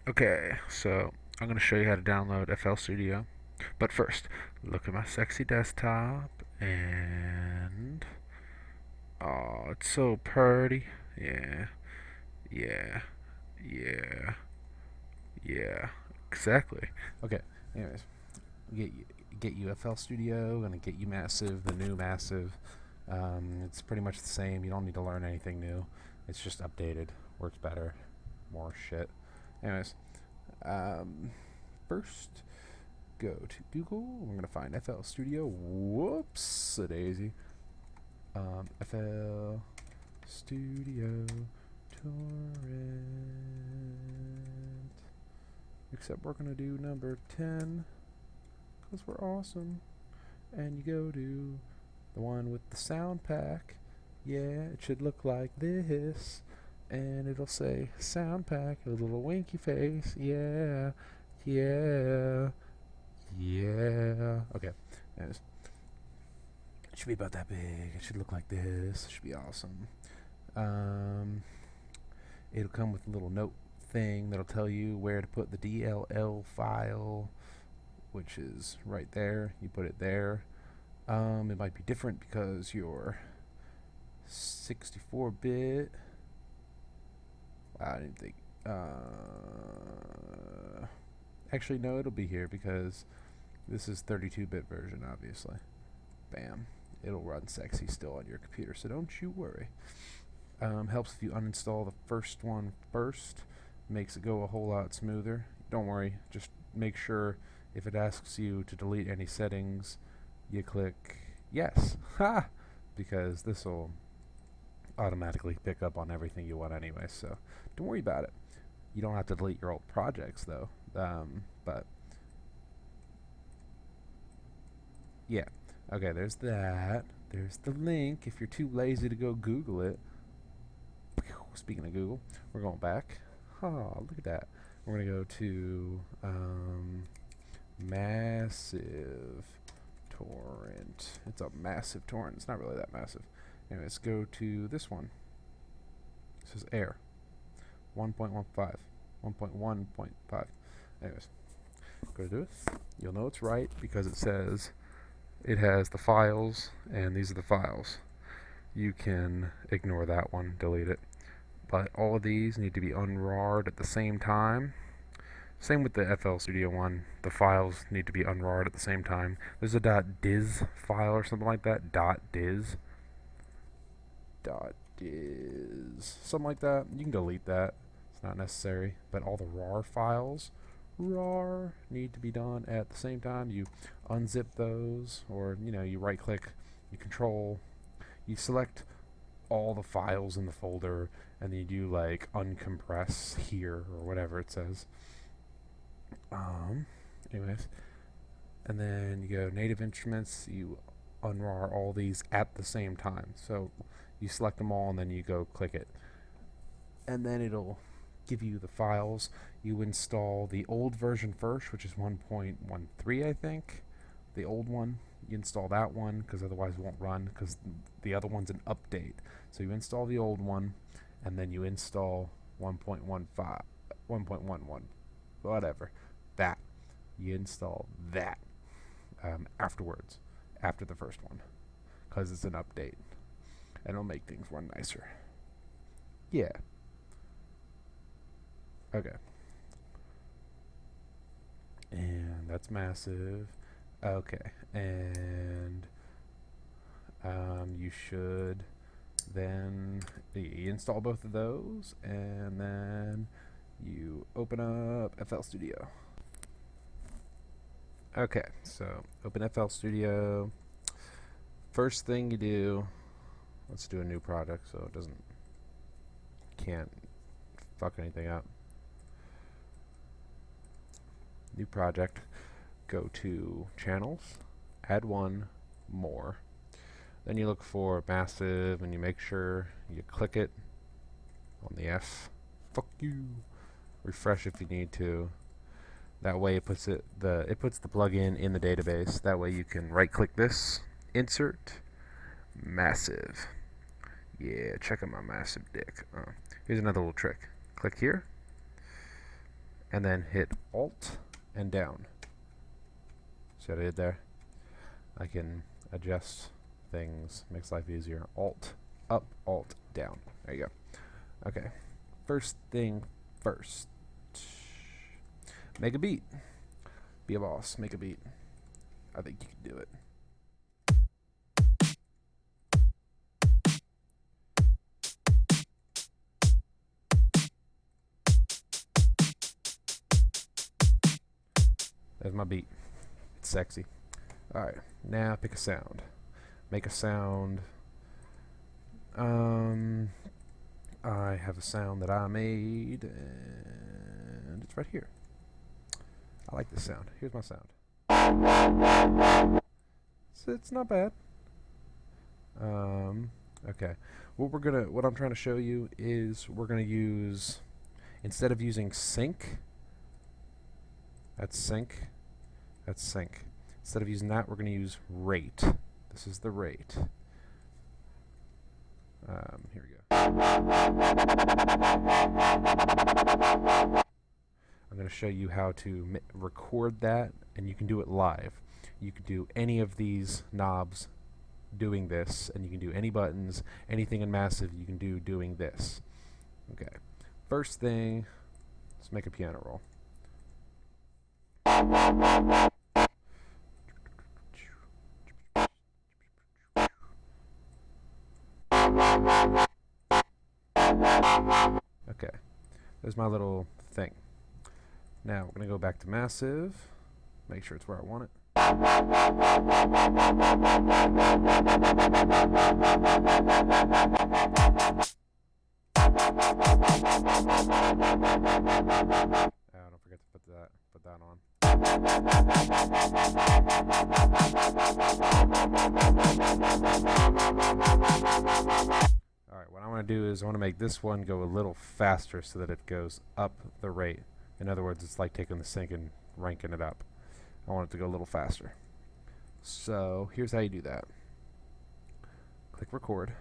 Okay, so I'm going to show you how to download FL Studio. But first, look at my sexy desktop and oh, it's so pretty. Yeah, yeah, yeah, yeah. Exactly. Okay. Anyways, get you, get you FL Studio, gonna get you Massive, the new Massive. It's pretty much the same. You don't need to learn anything new. It's just updated. Works better. More shit. Anyways, um, first go to Google. We're going to find FL Studio. Whoops, a daisy. FL Studio torrent. Except we're going to do number 10 because we're awesome. And you go to the one with the sound pack. Yeah, it should look like this. And it'll say sound pack, a little winky face. Yeah, yeah. Yeah. Okay. Anyways, it should be about that big. It should look like this. It should be awesome. Um, it'll come with a little note thing that'll tell you where to put the DLL file, which is right there. You put it there. It might be different because you're 64-bit. I didn't think. Actually, no, it'll be here because this is 32-bit version, obviously. Bam. It'll run sexy still on your computer, so don't you worry. Helps if you uninstall the first one first. Makes it go a whole lot smoother. Don't worry, just make sure if it asks you to delete any settings, you click yes. Ha! Because this will automatically pick up on everything you want anyway, so don't worry about it. You don't have to delete your old projects, though. But yeah. Okay, there's that. There's the link if you're too lazy to go Google it. Speaking of Google, we're going back. Oh, look at that. We're going to go to massive torrent. It's a massive torrent. It's not really that massive. Anyway, let's go to this one. This is air. 1.15. 1.1.5. Anyways, go to this. You'll know it's right because it says it has the files, and these are the files. You can ignore that one, delete it. But all of these need to be unrarred at the same time. Same with the FL Studio one. The files need to be unrarred at the same time. There's a .diz file or something like that. .diz. .diz. Something like that. You can delete that. It's not necessary. But all the rar files, rar, need to be done at the same time. You unzip those, or you right click, you select all the files in the folder, and then you do like uncompress here or whatever it says. Anyways, and then you go native instruments. You unrar all these at the same time. So you select them all, and then you go click it, and then it'll give you the files. You install the old version first, which is 1.13, I think. The old one, you install that one because otherwise it won't run because the other one's an update. So you install the old one, and then you install 1.15, 1.11, whatever. That. You install that afterwards, after the first one, because it's an update, and it'll make things run nicer. Yeah. Okay. And that's massive. Okay. And you should then you install both of those, and then you open up FL Studio. Okay, so open FL Studio. First thing you do, let's do a new project so it can't fuck anything up. New project. Go to channels, add one, more. Then you look for massive, and you make sure you click it on the F. Fuck you. Refresh if you need to. That way it puts the plugin in the database. That way you can right click this, insert, massive. Yeah, check out my massive dick. Here's another little trick. Click here, and then hit Alt and down. See what I did there? I can adjust things, makes life easier. Alt up, Alt down. There you go. Okay, first thing first. Make a beat. Be a boss. Make a beat. I think you can do it. There's my beat. It's sexy. Alright, now pick a sound. Make a sound. I have a sound that I made, and it's right here. I like this sound. Here's my sound. So it's not bad. Okay. What I'm trying to show you is we're gonna use, instead of using sync, that's sync, that's sync. Instead of using that, we're gonna use rate. This is the rate. Here we go. I'm going to show you how to record that, and you can do it live. You can do any of these knobs doing this, and you can do any buttons, anything in Massive you can do doing this. Okay. First thing, let's make a piano roll. Okay, there's my little thing. Now we're going to go back to Massive, make sure it's where I want it. Oh, don't forget to put that on. Alright, what I want to do is I want to make this one go a little faster so that it goes up the rate. In other words, it's like taking the sync and ranking it up. I want it to go a little faster. So here's how you do that. Click record,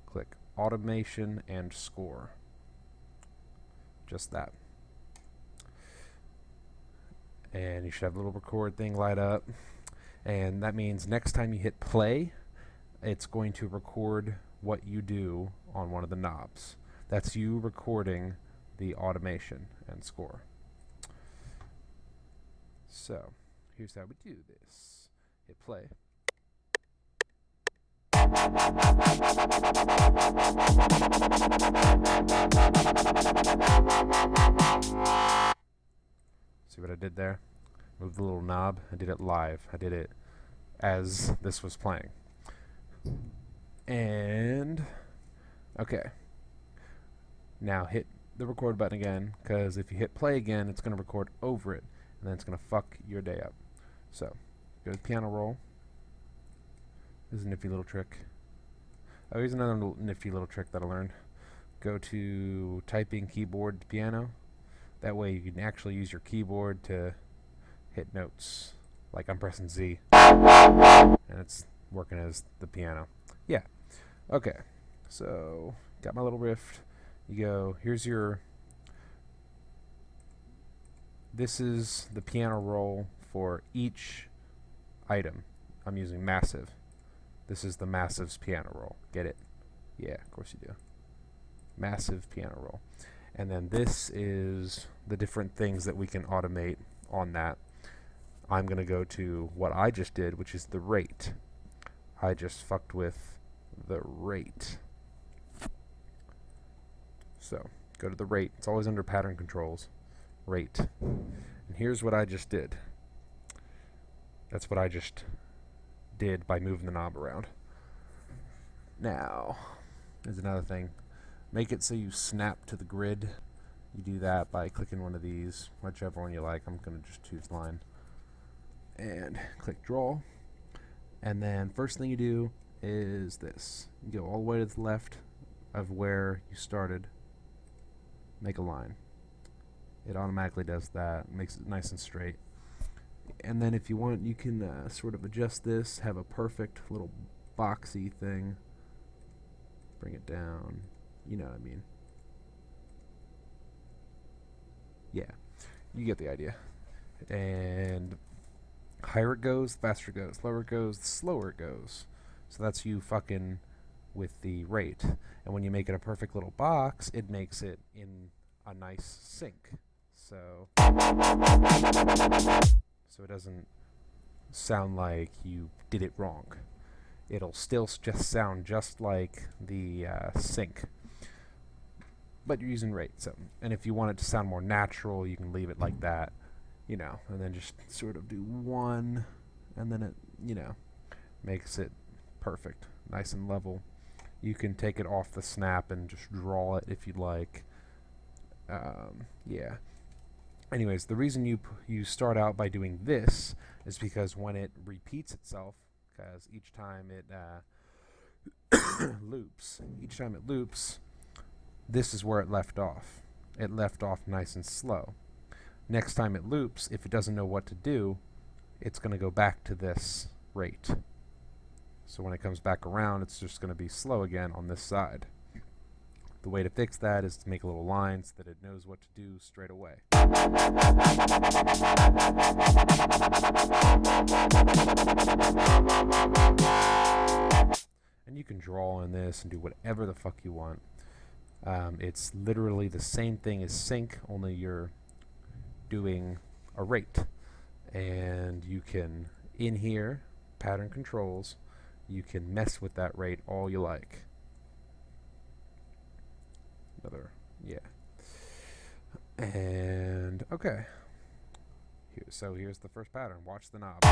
click automation and score. Just that. And you should have a little record thing light up. And that means next time you hit play, it's going to record what you do on one of the knobs. That's you recording the automation and score. So here's how we do this. Hit play. See what I did there? Move the little knob. I did it live. I did it as this was playing. And okay, now hit the record button again, because if you hit play again, it's going to record over it, and then it's going to fuck your day up. So go to piano roll. This is a nifty little trick. Oh, here's another nifty little trick that I learned. Go to typing keyboard to piano. That way you can actually use your keyboard to hit notes. Like I'm pressing Z, and it's working as the piano. Yeah. Okay. So got my little riff. You go, here's your, this is the piano roll for each item. I'm using Massive. This is the Massive's piano roll. Get it? Yeah, of course you do. Massive piano roll. And then this is the different things that we can automate on that. I'm going to go to what I just did, which is the rate. I just fucked with the rate. So go to the rate. It's always under pattern controls. Rate. And here's what I just did. That's what I just did by moving the knob around. Now, there's another thing. Make it so you snap to the grid. You do that by clicking one of these, whichever one you like. I'm going to just choose line. And click draw. And then first thing you do is this. You go all the way to the left of where you started. Make a line. It automatically does that. Makes it nice and straight. And then if you want, you can sort of adjust this. Have a perfect little boxy thing. Bring it down. You know what I mean. Yeah. You get the idea. And higher it goes, the faster it goes. Lower it goes, the slower it goes. So that's you fucking with the rate. And when you make it a perfect little box, it makes it in a nice sync. So it doesn't sound like you did it wrong. It'll still just sound just like the sync, but you're using rate. So, and if you want it to sound more natural, you can leave it like that, you know, and then just sort of do one, and then it, you know, makes it perfect, nice and level. You can take it off the snap and just draw it if you'd like. Yeah. Anyways, the reason you start out by doing this is because when it repeats itself, because each time it loops, this is where it left off. It left off nice and slow. Next time it loops, if it doesn't know what to do, it's going to go back to this rate. So when it comes back around, it's just going to be slow again on this side. The way to fix that is to make little lines that it knows what to do straight away. And you can draw in this and do whatever the fuck you want. It's literally the same thing as sync, only you're doing a rate. And you can, in here, pattern controls, you can mess with that rate all you like. Yeah. And okay. So here's the first pattern. Watch the knob.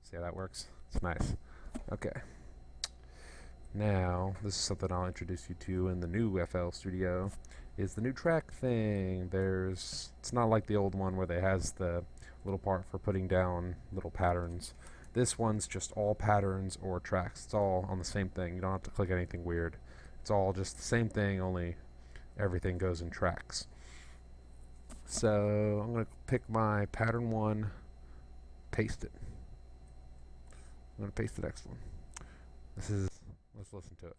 See how that works? It's nice. Okay. Now, this is something I'll introduce you to in the new FL Studio, is the new track thing. It's not like the old one where they has the little part for putting down little patterns. This one's just all patterns or tracks. It's all on the same thing. You don't have to click anything weird. It's all just the same thing, only everything goes in tracks. So I'm going to pick my pattern 1, paste it. I'm going to paste the next one. Let's listen to it.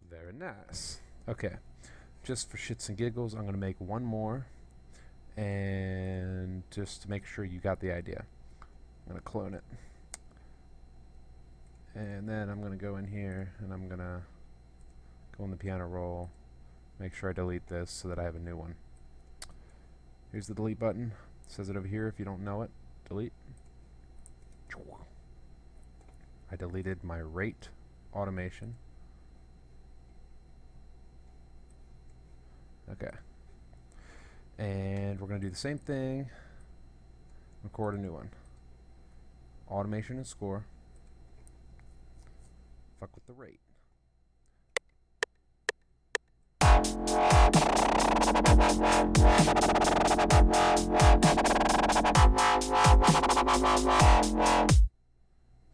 Very nice. Okay. Just for shits and giggles, I'm going to make one more. And just to make sure you got the idea, I'm going to clone it. And then I'm going to go in here and I'm going to go on the piano roll, make sure I delete this so that I have a new one. Here's the delete button. It says it over here if you don't know it. Delete. I deleted my rate automation. Okay. And we're going to do the same thing. Record a new one. Automation and score. Fuck with the rate.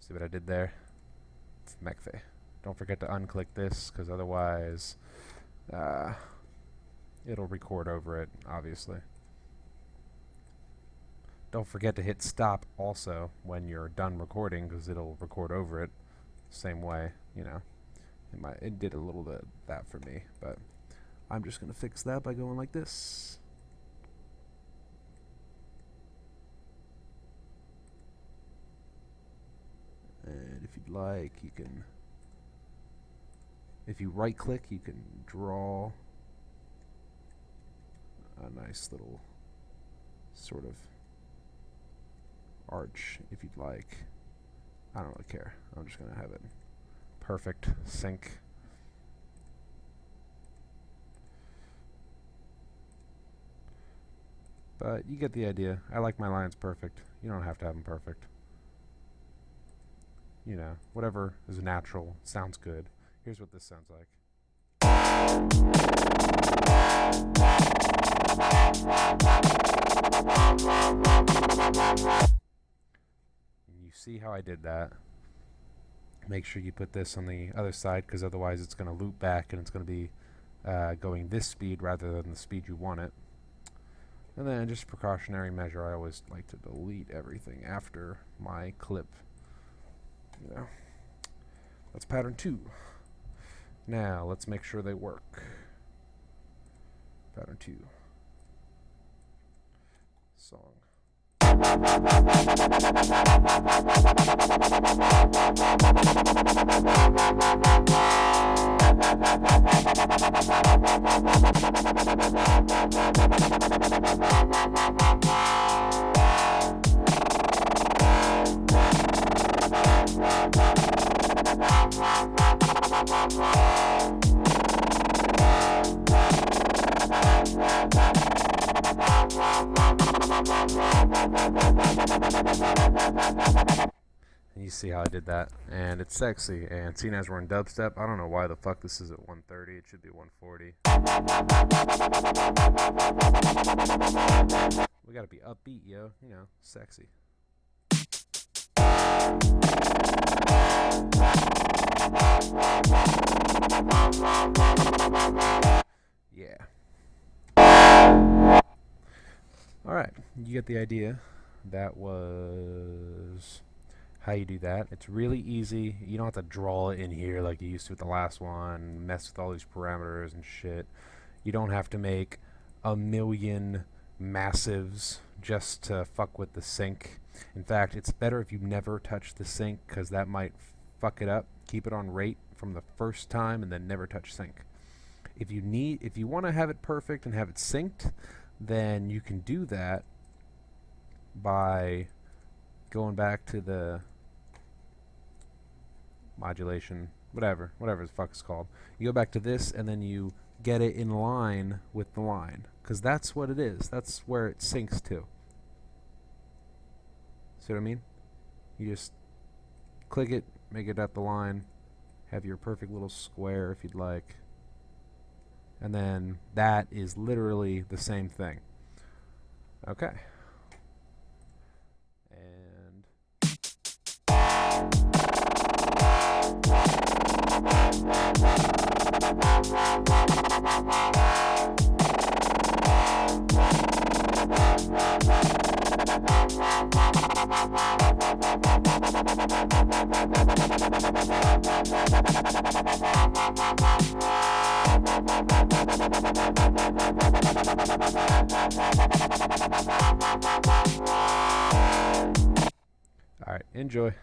See what I did there? It's McFay. Don't forget to unclick this, because otherwise it'll record over it, obviously. Don't forget to hit stop also when you're done recording, because it'll record over it. Same way, you know. It did a little bit of that for me, but I'm just going to fix that by going like this. And if you'd like, you can, if you right click, you can draw a nice little sort of arch if you'd like. I don't really care. I'm just going to have it perfect sync. But you get the idea. I like my lines perfect. You don't have to have them perfect. You know, whatever is natural, sounds good. Here's what this sounds like. how I did that? Make sure you put this on the other side, because otherwise it's going to loop back and it's going to be going this speed rather than the speed you want it. And then just precautionary measure, I always like to delete everything after my clip. You know, that's pattern 2. Now let's make sure they work. Pattern 2. Song. And you see how I did that, and it's sexy. And seeing as we're in dubstep, I don't know why the fuck this is at 130. It should be 140. We gotta be upbeat, yo. You know, sexy. Yeah. Alright, you get the idea. That was how you do that. It's really easy. You don't have to draw it in here like you used to with the last one, mess with all these parameters and shit. You don't have to make a million massives just to fuck with the sync. In fact, it's better if you never touch the sync, because that might fuck it up. Keep it on rate from the first time and then never touch sync. If you want to have it perfect and have it synced, then you can do that by going back to the modulation, whatever the fuck it's called. You go back to this and then you get it in line with the line, because that's what it is. That's where it syncs to. See what I mean? You just click it, make it at the line, have your perfect little square if you'd like, and then that is literally the same thing. Okay. And all right, enjoy.